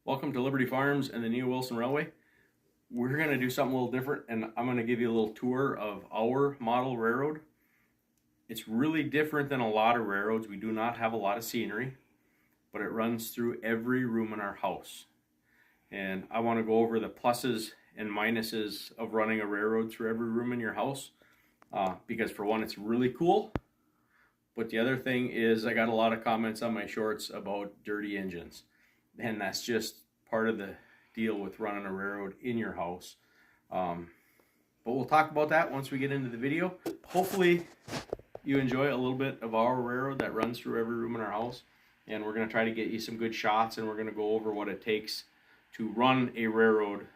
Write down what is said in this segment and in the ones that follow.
Welcome to Liberty Farms and the Neil Wilson Railway. We're going to do something a little different, and I'm going to give you a little tour of our model railroad. It's really different than a lot of railroads. We do not have a lot of scenery, but it runs through every room in our house. And I want to go over the pluses and minuses of running a railroad through every room in your house, because for one, it's really cool. But the other thing is I got a lot of comments on my shorts about dirty engines. And that's just part of the deal with running a railroad in your house. But we'll talk about that once we get into the video. Hopefully you enjoy a little bit of our railroad that runs through every room in our house. And we're going to try to get you some good shots, and we're going to go over what it takes to run a railroad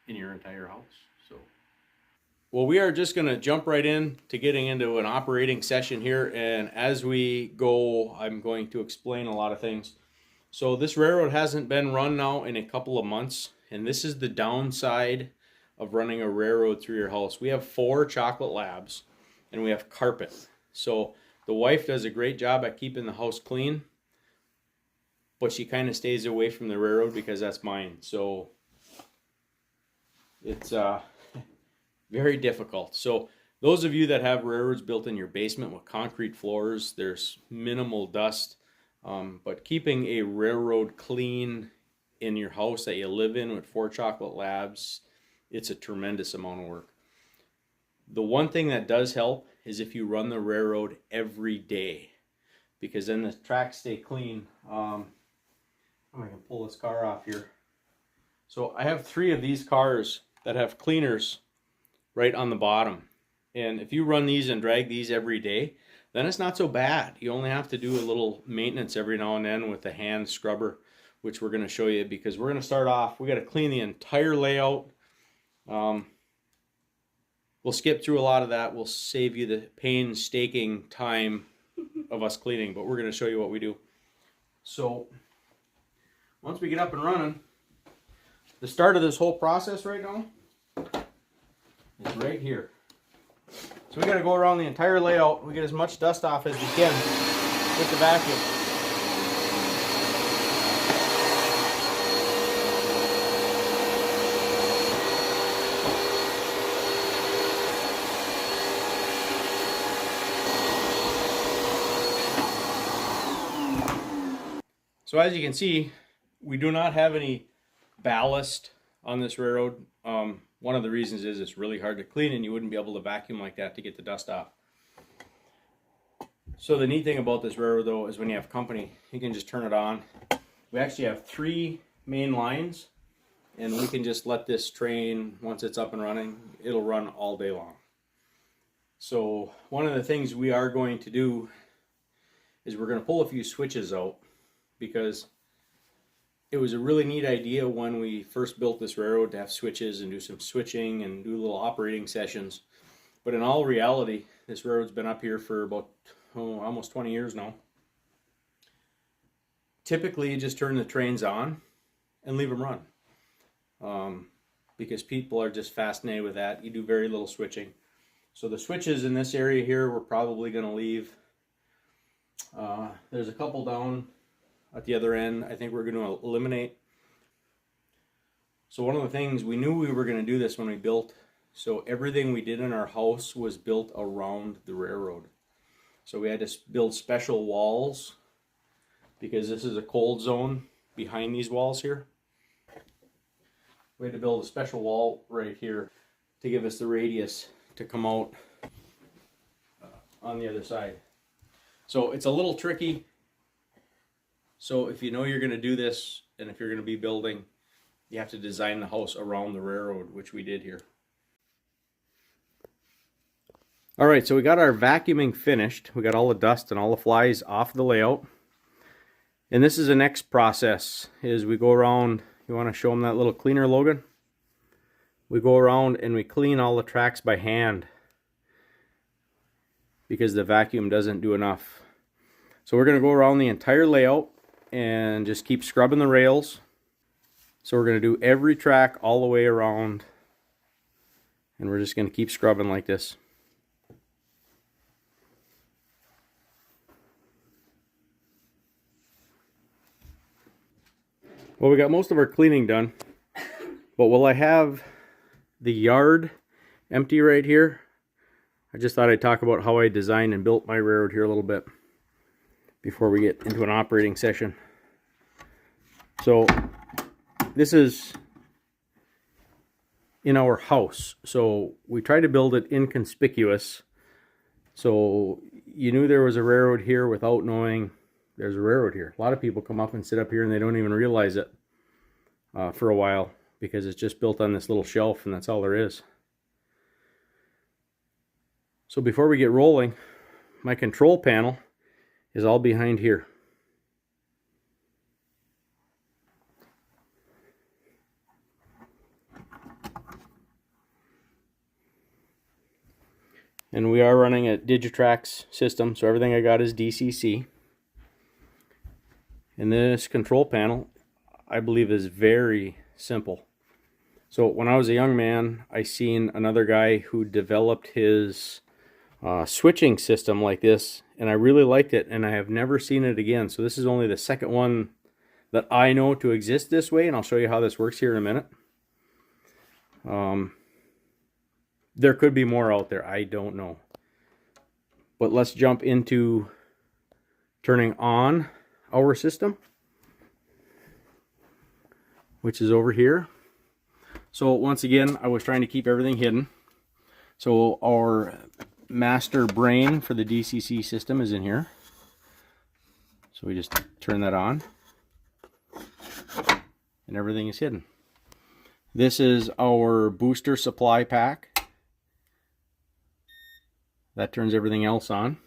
in your entire house. Well, we are just going to jump right in to getting into an operating session here. And as we go, I'm going to explain a lot of things. So this railroad hasn't been run now in a couple of months, and this is the downside of running a railroad through your house. We have 4 chocolate labs, and we have carpet. So the wife does a great job at keeping the house clean, but she kind of stays away from the railroad because that's mine. So it's very difficult. So those of you that have railroads built in your basement with concrete floors, there's minimal dust. But keeping a railroad clean in your house that you live in with 4 chocolate labs, it's a tremendous amount of work. The one thing that does help is if you run the railroad every day, because then the tracks stay clean. I'm going to pull this car off here. So I have 3 of these cars that have cleaners right on the bottom. And if you run these and drag these every day, then it's not so bad. You only have to do a little maintenance every now and then with the hand scrubber, which we're going to show you, because we're going to start off. We got to clean the entire layout. We'll skip through a lot of that. We'll save you the painstaking time of us cleaning, but we're going to show you what we do. So once we get up and running, the start of this whole process right now is right here. So we got to go around the entire layout. We get as much dust off as we can with the vacuum. So as you can see, we do not have any ballast on this railroad. One of the reasons is it's really hard to clean, and you wouldn't be able to vacuum like that to get the dust off. So the neat thing about this railroad, though, is when you have company, you can just turn it on. We actually have 3 main lines, and we can just let this train, once it's up and running, it'll run all day long. So one of the things we are going to do is we're going to pull a few switches out, because it was a really neat idea when we first built this railroad to have switches and do some switching and do little operating sessions. But in all reality, this railroad's been up here for about almost 20 years now. Typically, you just turn the trains on and leave them run, because people are just fascinated with that. You do very little switching. So the switches in this area here, we're probably going to leave. There's a couple down at the other end. I think we're going to eliminate. So one of the things, we knew we were going to do this when we built, so everything we did in our house was built around the railroad. So we had to build special walls, because this is a cold zone behind these walls here. We had to build a special wall right here to give us the radius to come out on the other side. So it's a little tricky. So if you know you're going to do this, and if you're going to be building, you have to design the house around the railroad, which we did here. All right, so we got our vacuuming finished. We got all the dust and all the flies off the layout. And this is the next process, is we go around. You want to show them that little cleaner, Logan? We go around and we clean all the tracks by hand, because the vacuum doesn't do enough. So we're going to go around the entire layout and just keep scrubbing the rails. So we're going to do every track all the way around, and we're just going to keep scrubbing like this. Well, we got most of our cleaning done, but while I have the yard empty right here, I just thought I'd talk about how I designed and built my railroad here a little bit before we get into an operating session. So this is in our house. So we tried to build it inconspicuous. So you knew there was a railroad here without knowing there's a railroad here. A lot of people come up and sit up here and they don't even realize it for a while because it's just built on this little shelf and that's all there is. So before we get rolling, my control panel is all behind here. And we are running a Digitrax system, so everything I got is DCC. And this control panel, I believe, is very simple. So when I was a young man, I seen another guy who developed his switching system like this, and I really liked it, and I have never seen it again. So this is only the second one that I know to exist this way, and I'll show you how this works here in a minute. There could be more out there, I don't know. But let's jump into turning on our system, which is over here. So once again, I was trying to keep everything hidden. So our master brain for the DCC system is in here. So we just turn that on and everything is hidden. This is our booster supply pack. That turns everything else on.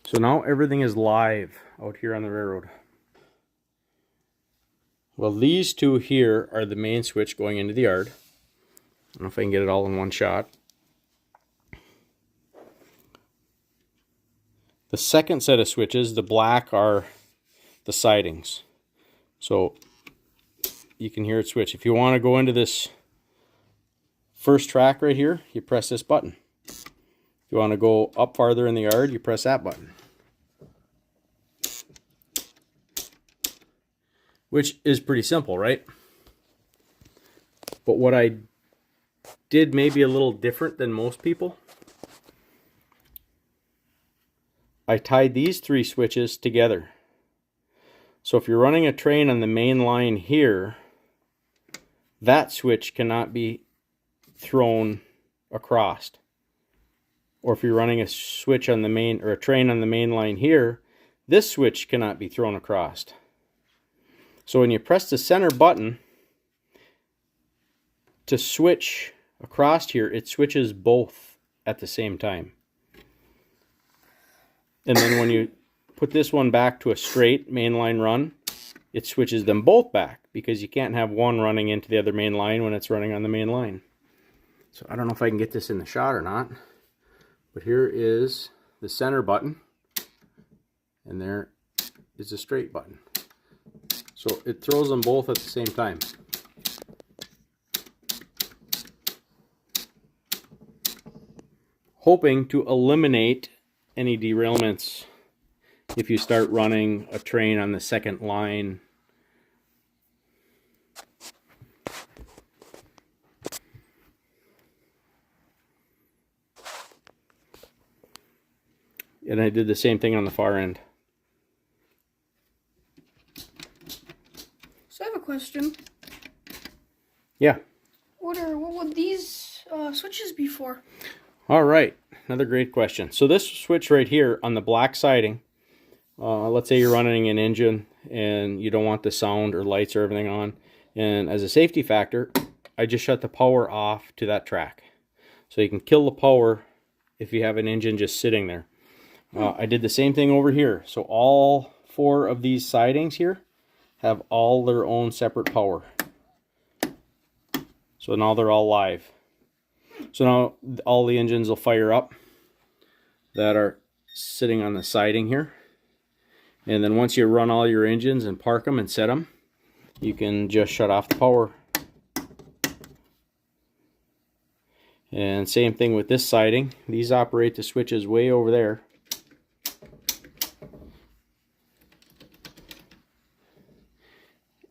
So now everything is live out here on the railroad. Well, these two here are the main switch going into the yard. I don't know if I can get it all in one shot. The second set of switches, the black, are the sidings. So you can hear it switch. If you want to go into this first track right here, you press this button. If you want to go up farther in the yard, you press that button. Which is pretty simple, right? But what I did maybe a little different than most people, I tied these three switches together. So if you're running a train on the main line here, that switch cannot be thrown across. Or if you're running a switch on the main, or a train on the main line here, this switch cannot be thrown across. So when you press the center button to switch across here, it switches both at the same time. And then when you put this one back to a straight mainline run, it switches them both back, because you can't have one running into the other main line when it's running on the main line. So I don't know if I can get this in the shot or not, but here is the center button, and there is the straight button. So it throws them both at the same time. Hoping to eliminate any derailments if you start running a train on the second line. And I did the same thing on the far end. So I have a question. Yeah. What would these switches be for? All right, another great question. So this switch right here on the black siding, let's say you're running an engine and you don't want the sound or lights or everything on, and as a safety factor, I just shut the power off to that track. So you can kill the power if you have an engine just sitting there. I did the same thing over here. So all four of these sidings here have all their own separate power. So now they're all live. So now all the engines will fire up that are sitting on the siding here. And then once you run all your engines and park them and set them, you can just shut off the power. And same thing with this siding. These operate the switches way over there.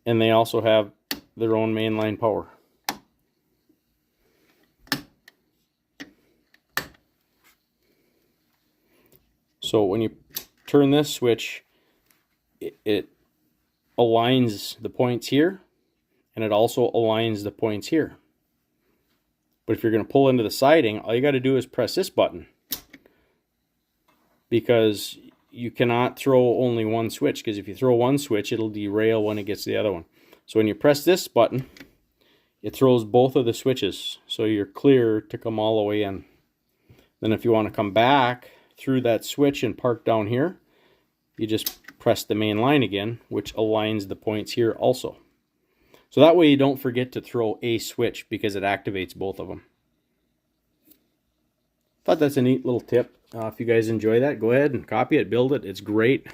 and they also have their own mainline power. So when you turn this switch, it aligns the points here, and it also aligns the points here. But if you're going to pull into the siding, all you got to do is press this button, because you cannot throw only one switch, because if you throw one switch, it'll derail when it gets to the other one. So when you press this button, it throws both of the switches, so you're clear to come all the way in. Then if you want to come back through that switch and park down here, you just press the main line again, which aligns the points here also. So that way you don't forget to throw a switch, because it activates both of them. Thought that's a neat little tip. If you guys enjoy that, go ahead and copy it, build it. It's great.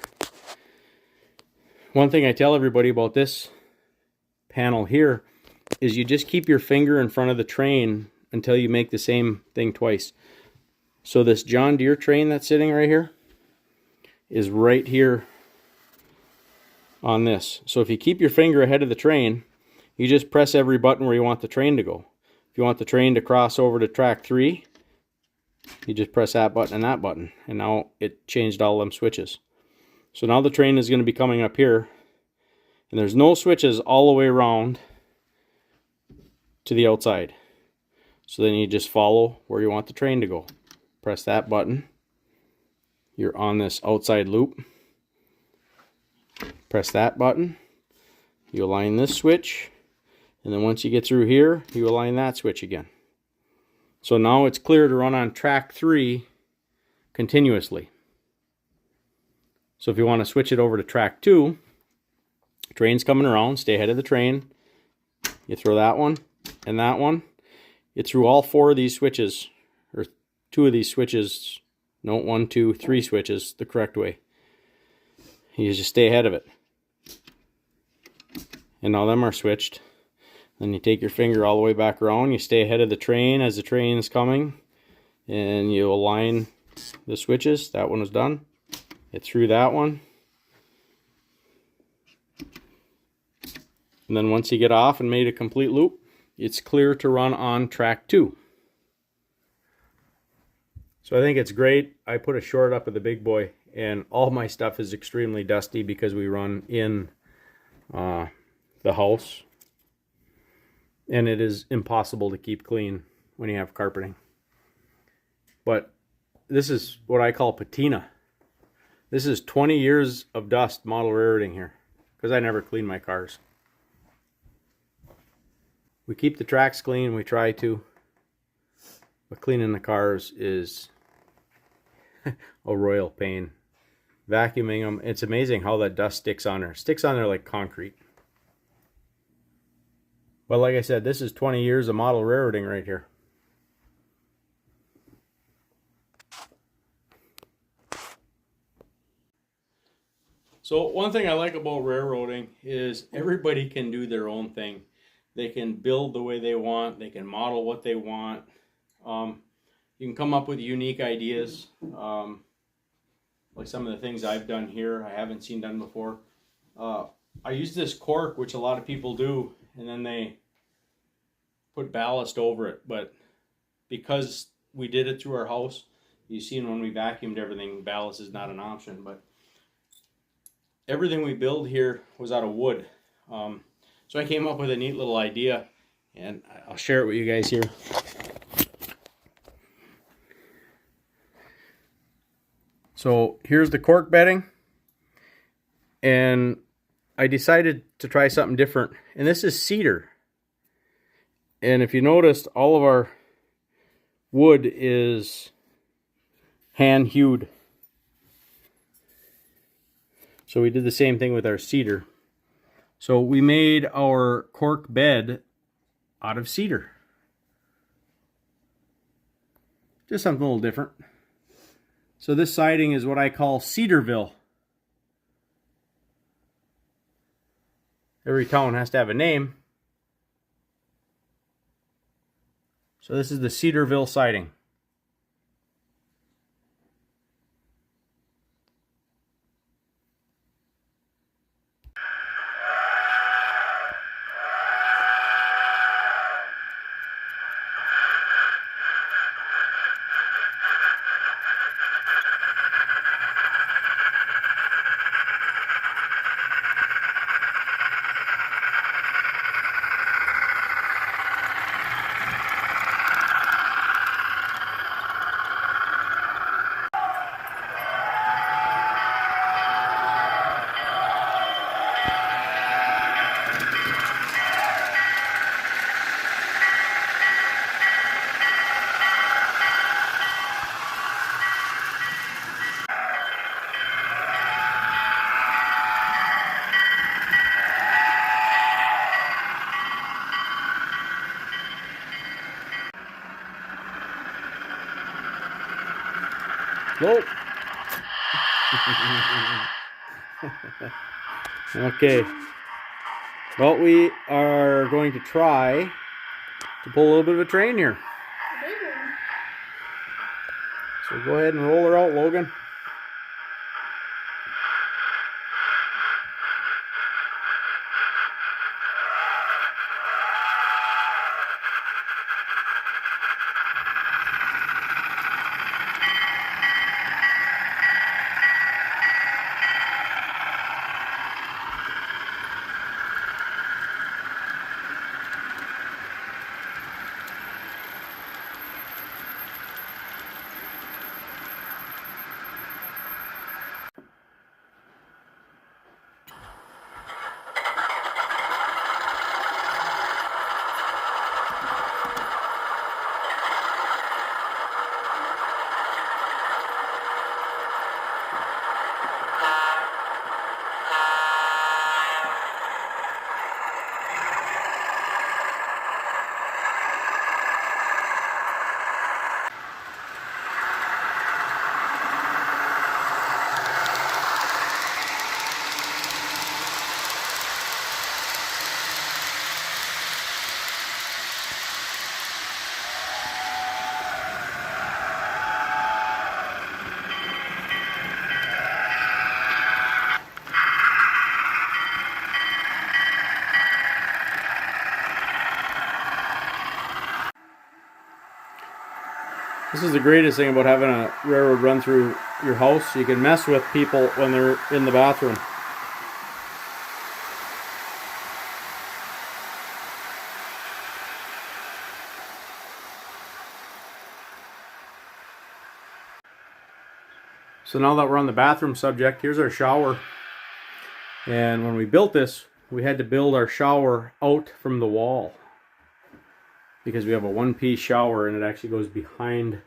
One thing I tell everybody about this panel here is you just keep your finger in front of the train until you make the same thing twice. So this John Deere train that's sitting right here is right here on this. So if you keep your finger ahead of the train, you just press every button where you want the train to go. If you want the train to cross over to track 3, you just press that button and that button, and now it changed all them switches. So now the train is going to be coming up here, and there's no switches all the way around to the outside. So then you just follow where you want the train to go. Press that button. You're on this outside loop. Press that button. You align this switch, and then once you get through here, you align that switch again. So now it's clear to run on track 3 continuously. So if you want to switch it over to track 2, train's coming around, stay ahead of the train. You throw that one and that one. You threw all 4 of these switches, or 2 of these switches, no, 1, 2, 3 switches the correct way. You just stay ahead of it. And now them are switched. Then you take your finger all the way back around, you stay ahead of the train as the train's coming, and you align the switches. That one was done. You threw that one. And then once you get off and made a complete loop, it's clear to run on track 2. So I think it's great. I put a short up of the big boy, and all my stuff is extremely dusty because we run in the house. And it is impossible to keep clean when you have carpeting. But this is what I call patina. This is 20 years of dust model railroading here, because I never clean my cars. We keep the tracks clean, we try to. But cleaning the cars is a royal pain. Vacuuming them, it's amazing how that dust sticks on there. It sticks on there like concrete. Well, like I said, this is 20 years of model railroading right here. So one thing I like about railroading is everybody can do their own thing. They can build the way they want. They can model what they want. You can come up with unique ideas. Like some of the things I've done here, I haven't seen done before. I use this cork, which a lot of people do, and then they put ballast over it. But because we did it through our house, you've seen when we vacuumed everything, ballast is not an option. But everything we build here was out of wood. So I came up with a neat little idea, and I'll share it with you guys here. So here's the cork bedding, and I decided to try something different, and this is cedar. And if you noticed, all of our wood is hand hewed. So we did the same thing with our cedar. So we made our cork bed out of cedar. Just something a little different. So this siding is what I call Cedarville. Every town has to have a name. So this is the Cedarville siding. Nope. Okay. Well, we are going to try to pull a little bit of a train here. So go ahead and roll her out, Logan. This is the greatest thing about having a railroad run through your house. You can mess with people when they're in the bathroom. So now that we're on the bathroom subject, here's our shower. And when we built this, we had to build our shower out from the wall, because we have a one-piece shower and it actually goes behind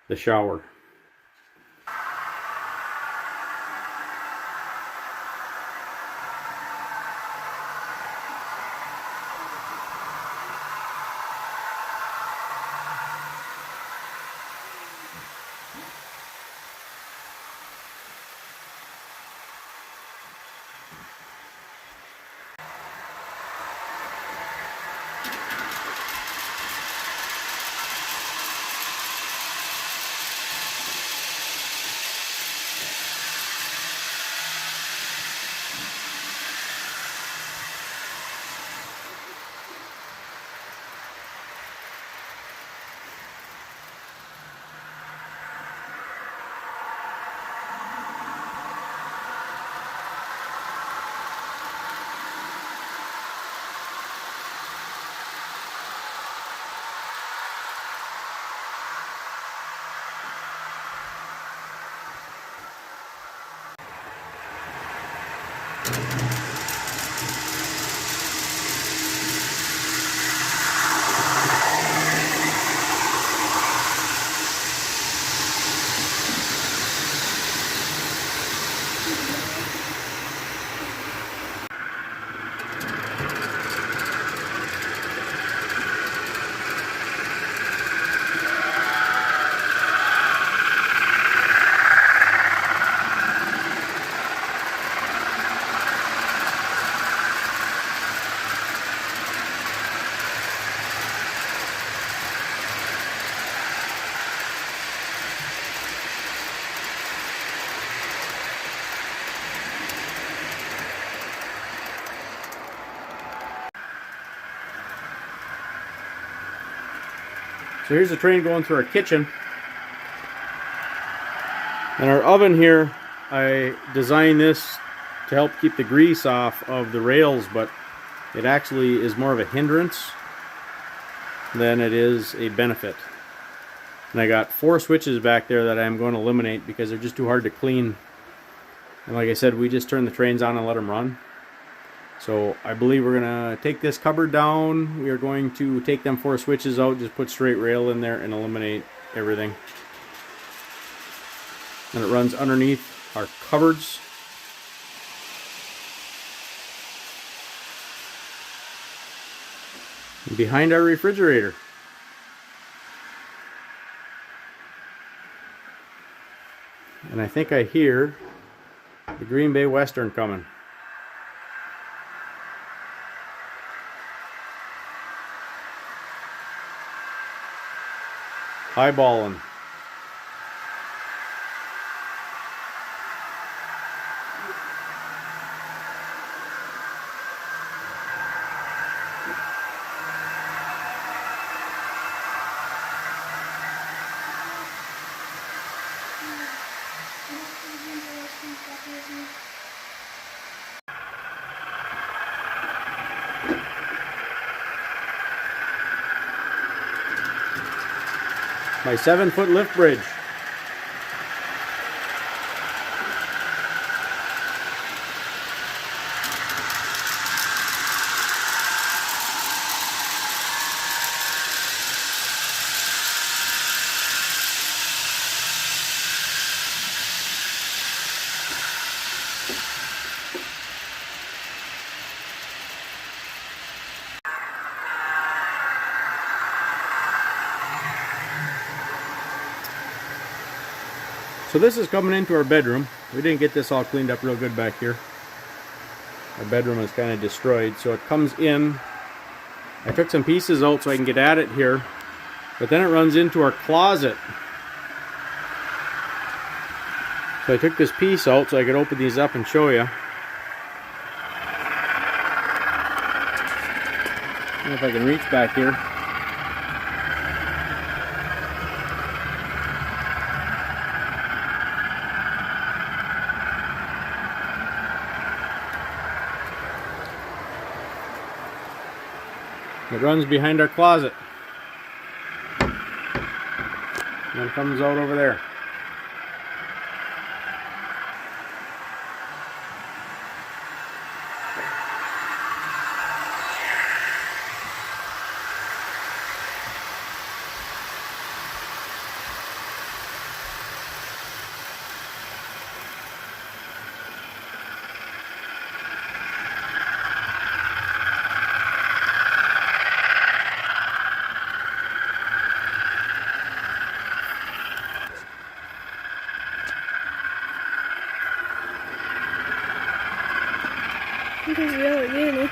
the shower. So here's the train going through our kitchen. And our oven here, I designed this to help keep the grease off of the rails, but it actually is more of a hindrance than it is a benefit. And I got 4 switches back there that I'm going to eliminate because they're just too hard to clean. And like I said, we just turn the trains on and let them run. So I believe we're going to take this cupboard down. We are going to take them 4 switches out, just put straight rail in there and eliminate everything. And it runs underneath our cupboards. And behind our refrigerator. And I think I hear the Green Bay Western coming. Highballing. My 7-foot lift bridge. So this is coming into our bedroom. We didn't get this all cleaned up real good back here. Our bedroom is kind of destroyed. So it comes in. I took some pieces out so I can get at it here. But then it runs into our closet. So I took this piece out so I could open these up and show you. See if I can reach back here. It runs behind our closet. And then comes out over there. It is yellow again, eh?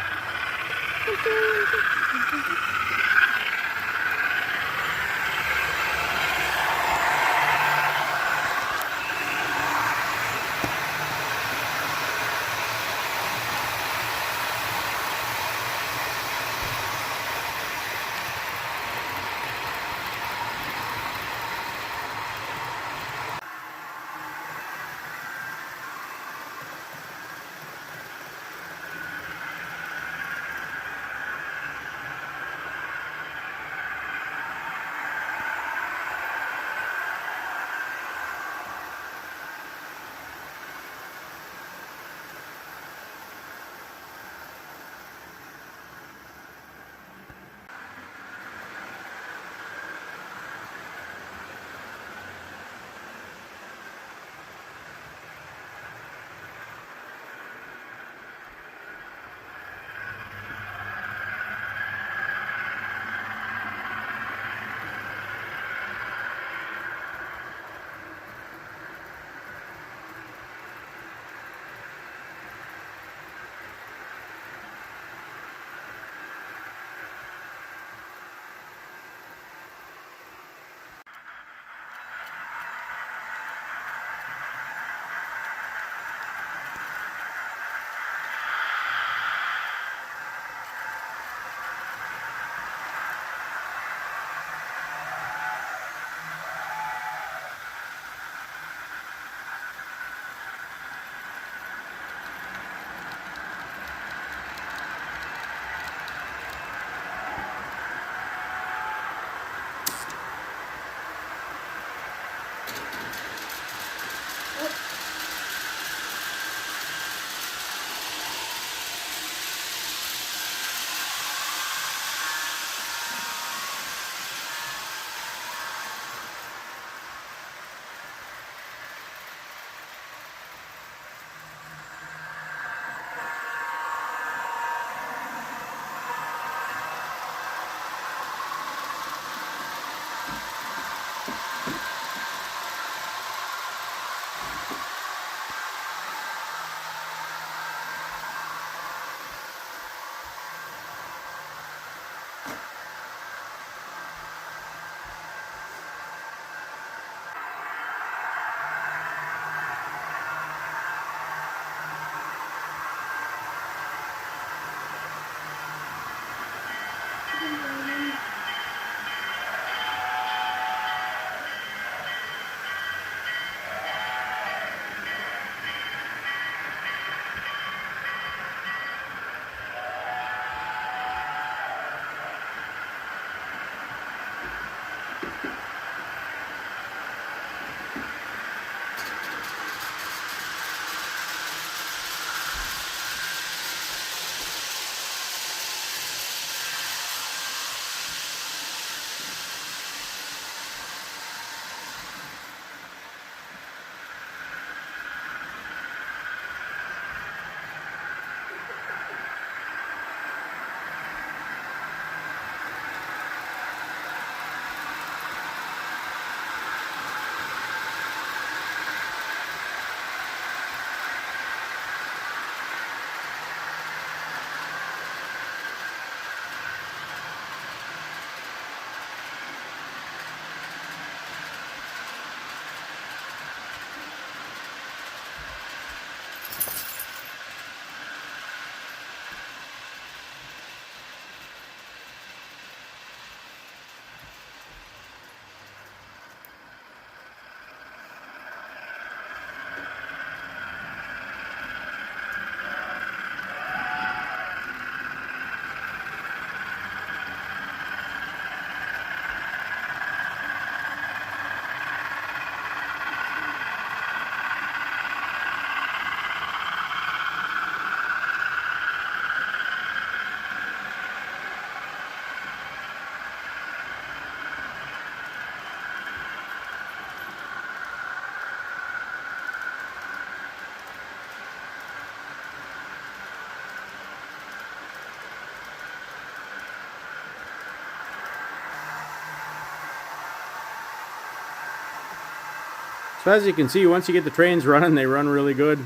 So as you can see, once you get the trains running, they run really good.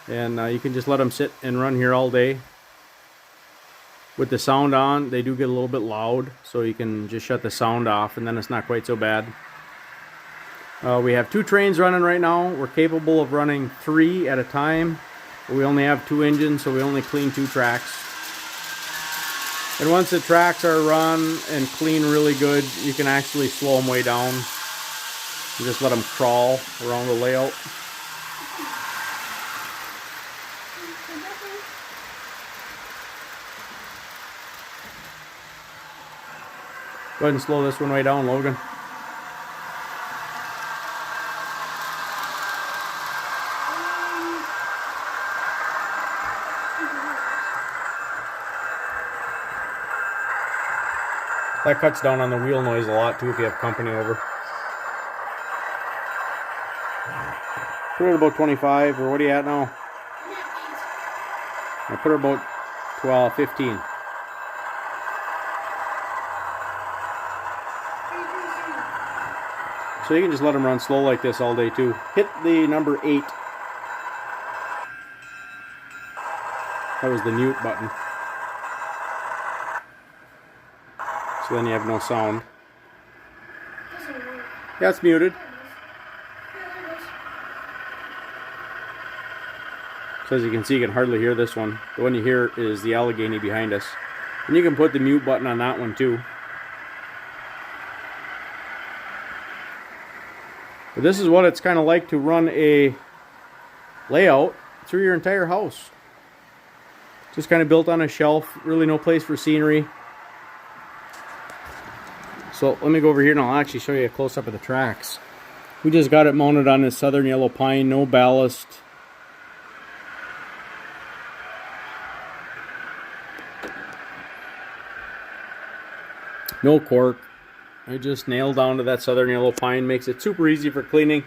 And you can just let them sit and run here all day. With the sound on, they do get a little bit loud, so you can just shut the sound off and then it's not quite so bad. We have 2 trains running right now. We're capable of running 3 at a time. But we only have 2 engines, so we only clean 2 tracks. And once the tracks are run and clean really good, you can actually slow them way down. And just let them crawl around the layout. Go ahead and slow this one way down, Logan. That cuts down on the wheel noise a lot too if you have company over. Put it about 25, or what are you at now? I put her about 12, 15. So you can just let them run slow like this all day too. Hit the number 8. That was the mute button. So then you have no sound. Yeah, it's muted. So as you can see, you can hardly hear this one. The one you hear is the Allegheny behind us. And you can put the mute button on that one too. But this is what it's kind of like to run a layout through your entire house. Just kind of built on a shelf, really no place for scenery. So let me go over here and I'll actually show you a close-up of the tracks. We just got it mounted on this Southern Yellow Pine, no ballast. No cork. I just nailed down to that Southern Yellow Pine. Makes it super easy for cleaning.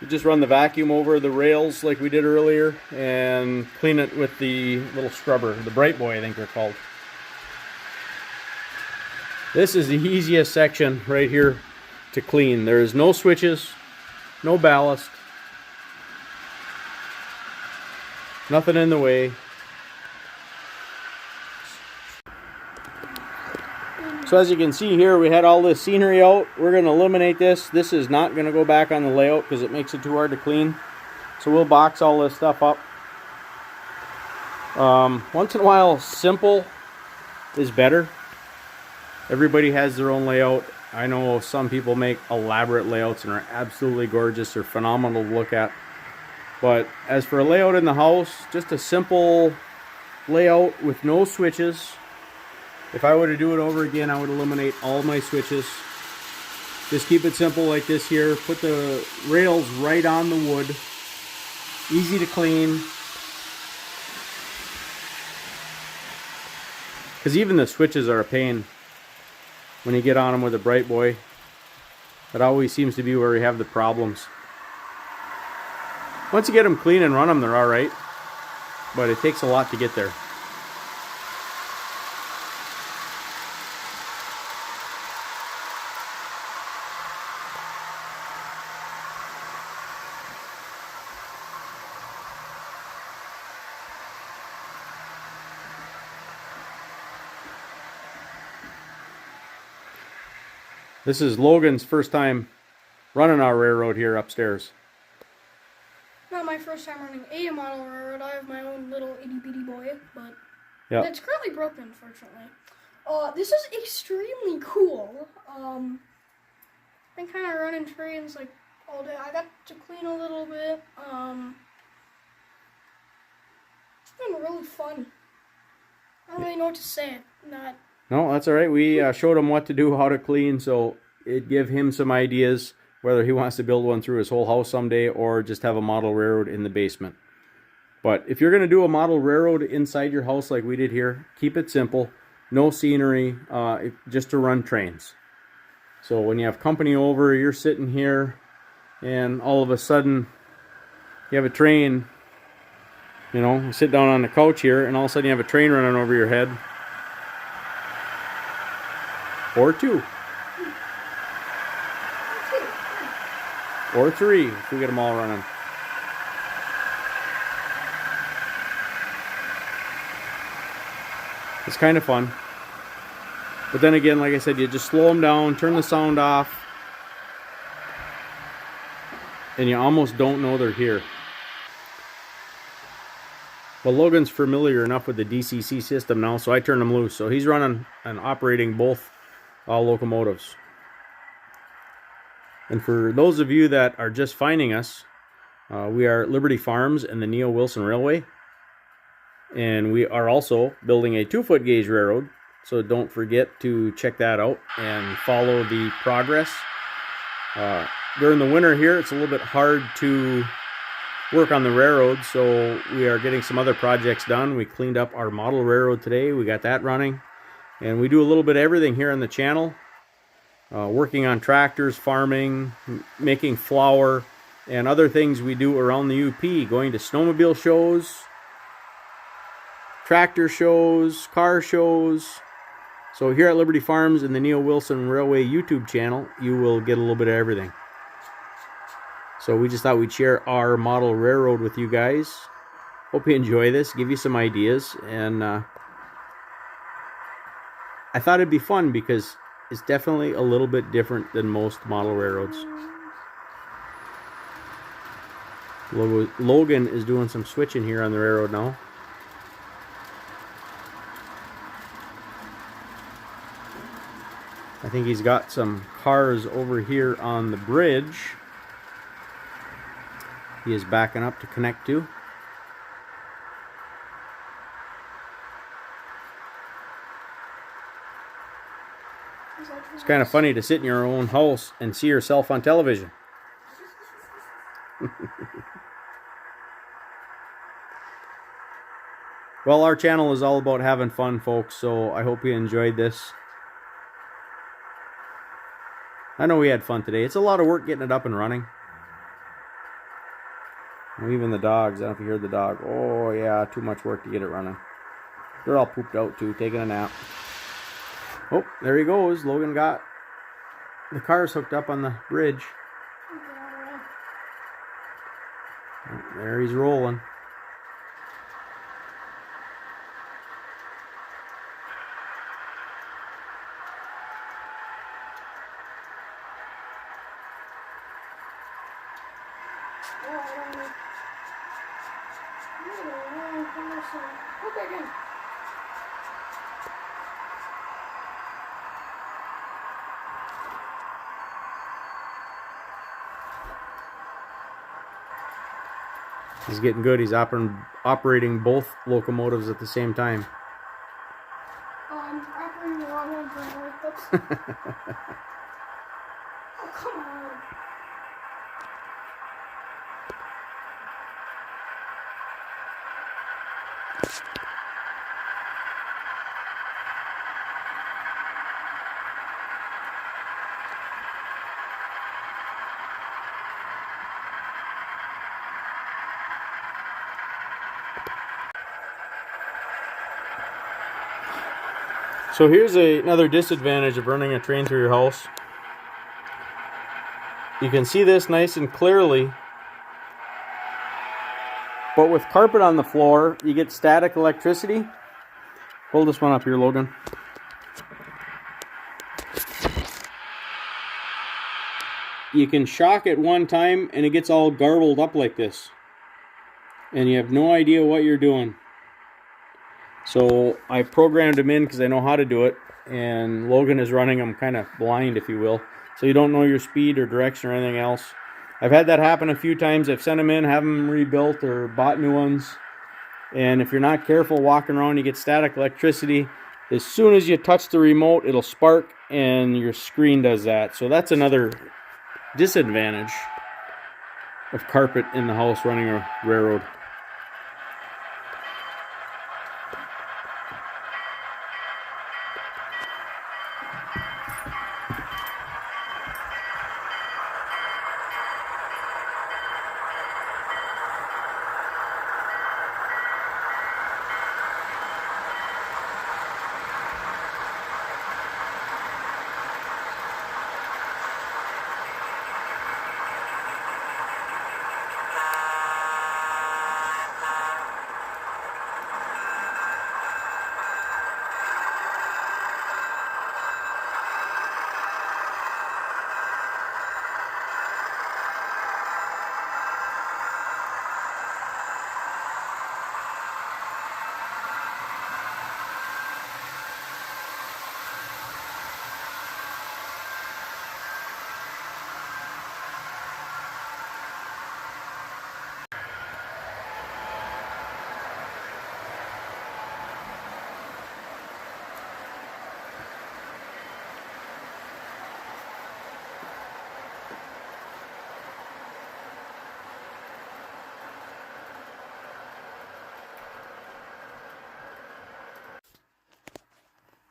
You just run the vacuum over the rails like we did earlier and clean it with the little scrubber, the Bright Boy I think they're called. This is the easiest section right here to clean. There is no switches, no ballast, nothing in the way. So as you can see here, we had all this scenery out. We're going to eliminate this. This is not going to go back on the layout because it makes it too hard to clean. So we'll box all this stuff up. Once in a while, simple is better. Everybody has their own layout. I know some people make elaborate layouts and are absolutely gorgeous or phenomenal to look at. But as for a layout in the house, just a simple layout with no switches. If I were to do it over again, I would eliminate all my switches. Just keep it simple like this here. Put the rails right on the wood. Easy to clean. Because even the switches are a pain when you get on them with a Bright Boy. That always seems to be where we have the problems. Once you get them clean and run them, they're alright. But it takes a lot to get there. This is Logan's first time running our railroad here upstairs. Not my first time running a model railroad. I have my own little itty bitty boy, but Yep. it's currently broken, fortunately. This is extremely cool. Been kind of running trains like all day. I got to clean a little bit. It's been really fun. I don't really know what to say. Not. No, that's all right. We showed him what to do, how to clean, so it gave him some ideas whether he wants to build one through his whole house someday or just have a model railroad in the basement. But if you're going to do a model railroad inside your house like we did here, keep it simple. No scenery, just to run trains. So when you have company over, you're sitting here and all of a sudden you have a train, you know, you sit down on the couch here and all of a sudden you have a train running over your head. Or two. Or three, if we get them all running. It's kind of fun. But then again, like I said, you just slow them down, turn the sound off, and you almost don't know they're here. Well, Logan's familiar enough with the DCC system now, so I turned him loose. So he's running and operating both locomotives. And for those of you that are just finding us, we are at Liberty Farms and the Neo Wilson Railway. And we are also building a 2-foot gauge railroad. So don't forget to check that out and follow the progress. During the winter here, it's a little bit hard to work on the railroad, so we are getting some other projects done. We cleaned up our model railroad today. We got that running. And we do a little bit of everything here on the channel. Working on tractors, farming, making flour, and other things we do around the UP. Going to snowmobile shows, tractor shows, car shows. So here at Liberty Farms and the Neo Wilson Railway YouTube channel, you will get a little bit of everything. So we just thought we'd share our model railroad with you guys. Hope you enjoy this, give you some ideas, and I thought it'd be fun because it's definitely a little bit different than most model railroads. Logan is doing some switching here on the railroad now. I think he's got some cars over here on the bridge. He is backing up to connect to. It's kind of funny to sit in your own house and see yourself on television. Well, our channel is all about having fun, folks, so I hope you enjoyed this. I know we had fun today. It's a lot of work getting it up and running. Even the dogs, I don't know if you heard the dog. Oh yeah, too much work to get it running. They're all pooped out too, taking a nap. Oh, there he goes. Logan got the cars hooked up on the bridge. Oh, there he's rolling. He's getting good. He's operating both locomotives at the same time. I'm operating the wrong one currently. Oops. come on. So here's another disadvantage of running a train through your house. You can see this nice and clearly, but with carpet on the floor, you get static electricity. Hold this one up here, Logan. You can shock it one time and it gets all garbled up like this. And you have no idea what you're doing. So I programmed them in because I know how to do it. And Logan is running them kind of blind, if you will. So you don't know your speed or direction or anything else. I've had that happen a few times. I've sent them in, have them rebuilt or bought new ones. And if you're not careful walking around, you get static electricity. As soon as you touch the remote, it'll spark and your screen does that. So that's another disadvantage of carpet in the house running a railroad.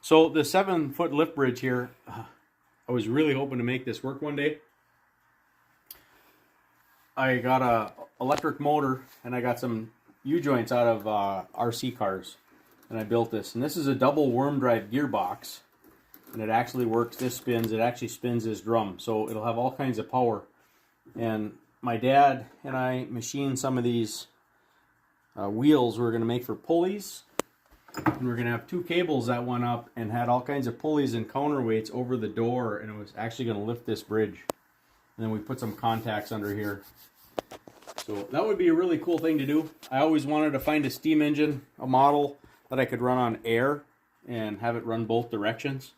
So the 7-foot lift bridge here, I was really hoping to make this work one day. I got a electric motor and I got some U-joints out of RC cars, and I built this. And this is a double worm drive gearbox, and it actually works. This spins. It actually spins this drum, so it'll have all kinds of power. And my dad and I machined some of these wheels we're going to make for pulleys. And we're going to have 2 cables that went up and had all kinds of pulleys and counterweights over the door, and it was actually going to lift this bridge. And then we put some contacts under here. So that would be a really cool thing to do. I always wanted to find a steam engine, a model that I could run on air and have it run both directions.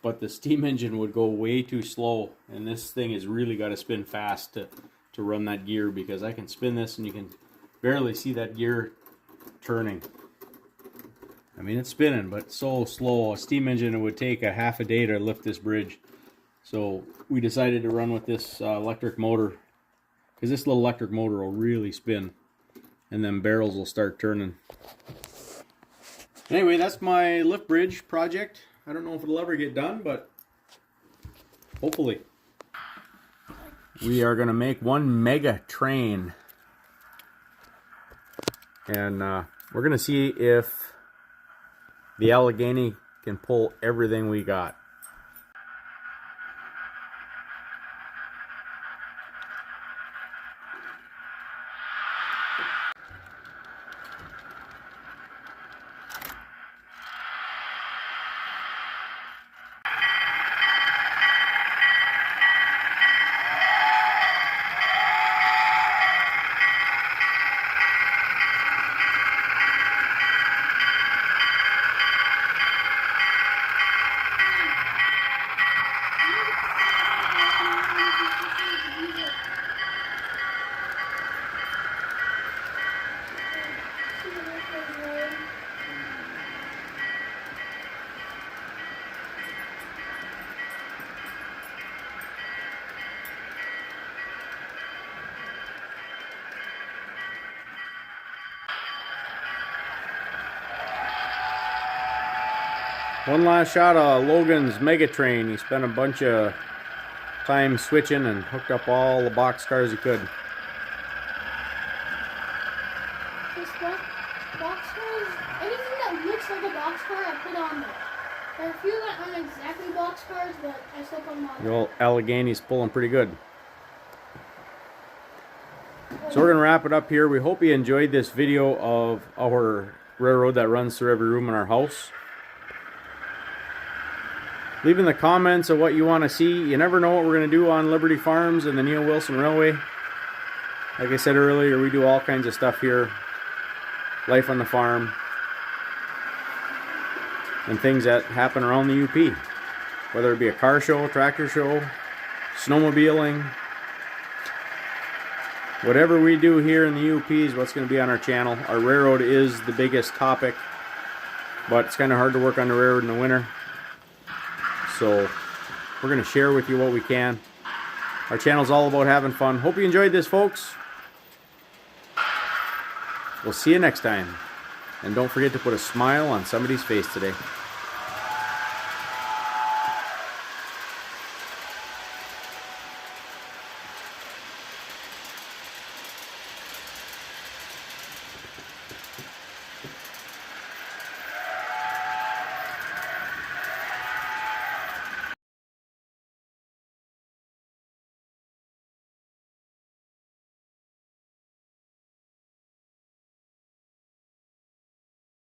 But the steam engine would go way too slow, and this thing has really got to spin fast to run that gear, because I can spin this and you can barely see that gear turning. I mean, it's spinning, but so slow. A steam engine, it would take a half a day to lift this bridge. So we decided to run with this electric motor, because this little electric motor will really spin, and then barrels will start turning. Anyway, that's my lift bridge project. I don't know if it'll ever get done, but hopefully. We are going to make one mega train, and we're going to see if the Allegheny can pull everything we got. One last shot of Logan's Megatrain. He spent a bunch of time switching and hooked up all the box cars he could. This box cars, anything that looks like a box car, I put on there. There are a few that aren't exactly box cars, but I still put them on The there. old Allegheny's pulling pretty good. So we're going to wrap it up here. We hope you enjoyed this video of our railroad that runs through every room in our house. Leave in the comments of what you want to see. You never know what we're going to do on Liberty Farms and the Neil Wilson Railway. Like I said earlier, we do all kinds of stuff here. Life on the farm. And things that happen around the UP. Whether it be a car show, tractor show, snowmobiling. Whatever we do here in the UP is what's going to be on our channel. Our railroad is the biggest topic. But it's kind of hard to work on the railroad in the winter. So we're going to share with you what we can. Our channel's all about having fun. Hope you enjoyed this, folks. We'll see you next time. And don't forget to put a smile on somebody's face today.